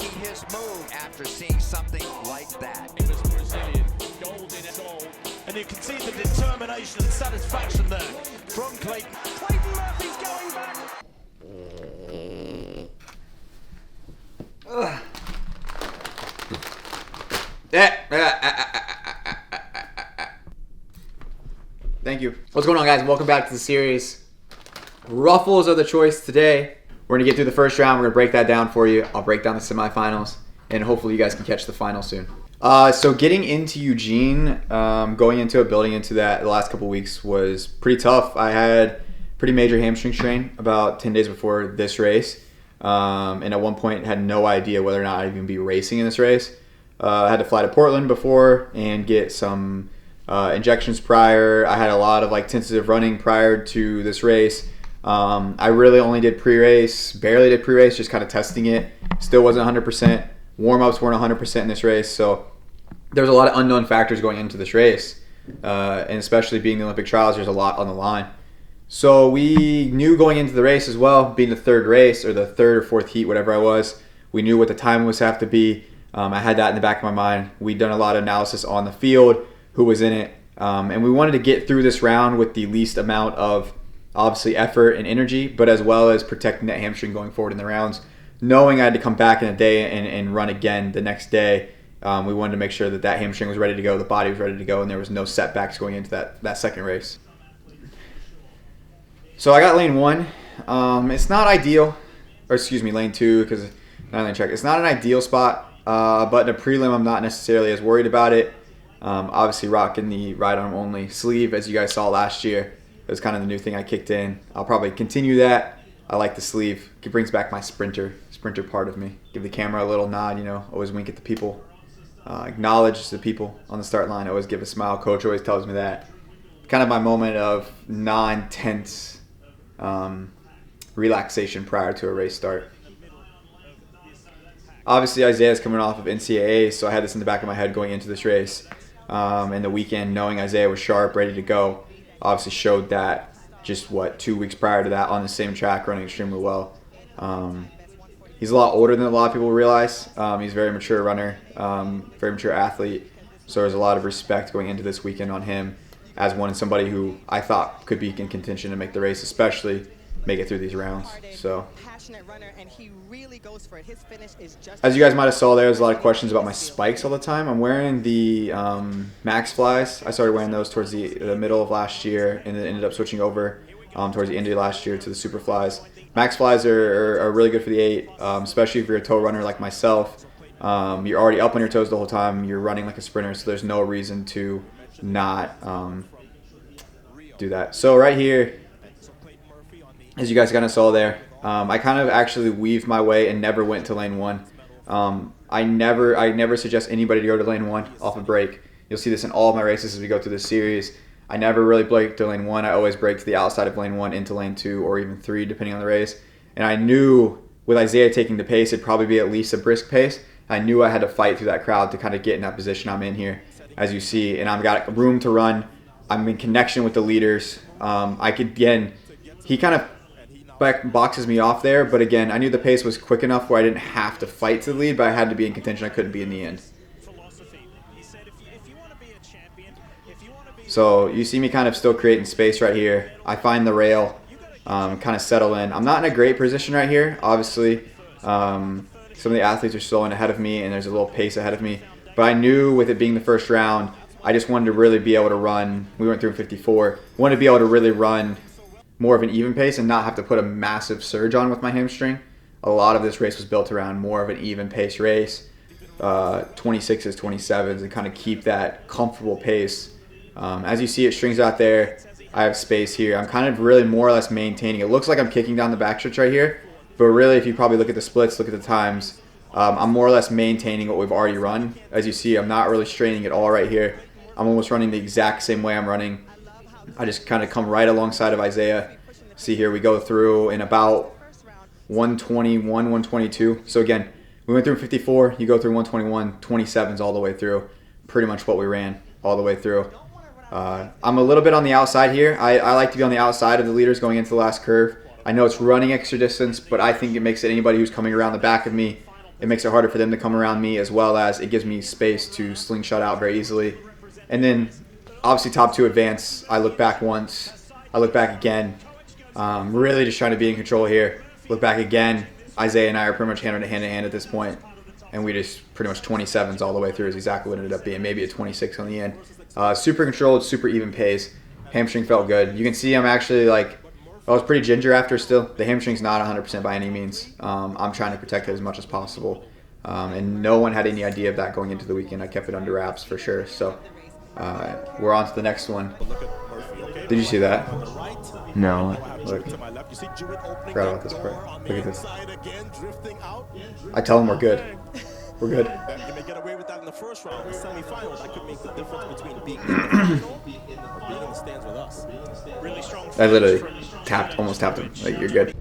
making his move after seeing something like that. He was Brazilian, gold in gold. And you can see the determination and satisfaction there from Clayton. Clayton Murphy's going back. Thank you. What's going on, guys? Welcome back to the series. Ruffles are the choice today. We're going to get through the first round. We're going to break that down for you. I'll break down the semifinals, and hopefully you guys can catch the final soon. So getting into Eugene, going into it, building into that the last couple weeks was pretty tough. I had pretty major hamstring strain about 10 days before this race. And at one point had no idea whether or not I'd even be racing in this race. I had to fly to Portland before and get some injections prior. I had a lot of tentative running prior to this race. I really only did pre-race, barely did pre-race, just kind of testing it. Still wasn't 100%. Warm-ups weren't 100% in this race, so there's a lot of unknown factors going into this race. And especially being the Olympic trials, there's a lot on the line. So we knew going into the race as well, being the third race or the third or fourth heat, whatever I was, we knew what the time was have to be. I had that in the back of my mind. We'd done a lot of analysis on the field, who was in it, and we wanted to get through this round with the least amount of obviously effort and energy, but as well as protecting that hamstring going forward in the rounds. Knowing I had to come back in a day and run again the next day, we wanted to make sure that that hamstring was ready to go, the body was ready to go, and there was no setbacks going into that second race. So I got lane 1. It's not ideal, or excuse me, lane 2, because not lane check. It's not an ideal spot, but in a prelim, I'm not necessarily as worried about it. Obviously, rocking the right arm only sleeve, as you guys saw last year. It was kind of the new thing I kicked in. I'll probably continue that. I like the sleeve. It brings back my sprinter part of me. Give the camera a little nod, always wink at the people. Acknowledge the people on the start line. Always give a smile. Coach always tells me that. Kind of my moment of non-tense relaxation prior to a race start. Obviously, Isaiah's coming off of NCAA, so I had this in the back of my head going into this race. And the weekend, knowing Isaiah was sharp, ready to go, obviously showed that just 2 weeks prior to that on the same track, running extremely well. He's a lot older than a lot of people realize. He's a very mature runner, very mature athlete. So there's a lot of respect going into this weekend on him as somebody who I thought could be in contention to make the race, especially make it through these rounds. So as you guys might have saw, there's a lot of questions about my spikes all the time. I'm wearing the Max Flies. I started wearing those towards the middle of last year and then ended up switching over towards the end of last year to the Super Flies. Max Flies are really good for the 8, especially if you're a toe runner like myself. You're already up on your toes the whole time. You're running like a sprinter, so there's no reason to not do that. So right here, as you guys kind of saw there, I kind of actually weaved my way and never went to lane 1. I never suggest anybody to go to lane 1 off a break. You'll see this in all of my races as we go through this series. I never really break to lane 1. I always break to the outside of lane 1 into lane 2 or even 3 depending on the race. And I knew with Isaiah taking the pace, it'd probably be at least a brisk pace. I knew I had to fight through that crowd to kind of get in that position I'm in here, as you see. And I've got room to run. I'm in connection with the leaders. He kind of boxes me off there, but again, I knew the pace was quick enough where I didn't have to fight to the lead, but I had to be in contention. I couldn't be in the end. So you see me kind of still creating space right here. I find the rail, kind of settle in. I'm not in a great position right here. Obviously, some of the athletes are slowing ahead of me, and there's a little pace ahead of me. But I knew with it being the first round, I just wanted to really be able to run. We went through in 54. Wanted to be able to really run more of an even pace and not have to put a massive surge on with my hamstring. A lot of this race was built around more of an even pace race, 26s, 27s, and kind of keep that comfortable pace. As you see, it strings out there. I have space here. I'm kind of really more or less maintaining. It looks like I'm kicking down the backstretch right here, but really if you probably look at the splits, look at the times, I'm more or less maintaining what we've already run. As you see, I'm not really straining at all right here. I'm almost running the exact same way I'm running. I just kind of come right alongside of Isaiah. See here, we go through in about 121, 122. So again, we went through 54, you go through 121, 27s all the way through. Pretty much what we ran all the way through. I'm a little bit on the outside here. I like to be on the outside of the leaders going into the last curve. I know it's running extra distance, but I think it makes it anybody who's coming around the back of me It makes it harder for them to come around me, as well as it gives me space to slingshot out very easily. And then, obviously, top 2 advance. I look back once. I look back again. Really just trying to be in control here. Look back again. Isaiah and I are pretty much hand to hand at this point. And we just pretty much 27s all the way through is exactly what it ended up being. Maybe a 26 on the end. Super controlled, super even pace. Hamstring felt good. You can see I'm actually like, I was pretty ginger after still. The hamstring's not 100% by any means. I'm trying to protect it as much as possible. And no one had any idea of that going into the weekend. I kept it under wraps for sure. So we're on to the next one. Did you see that? No. Look. Forgot about this part. Look at this. I tell them we're good. We're good. You may get away with that in the first round. In the semifinals, that could make the difference between being in the final or being in the stands with us. Really strong. I literally almost tapped him. Like, you're good.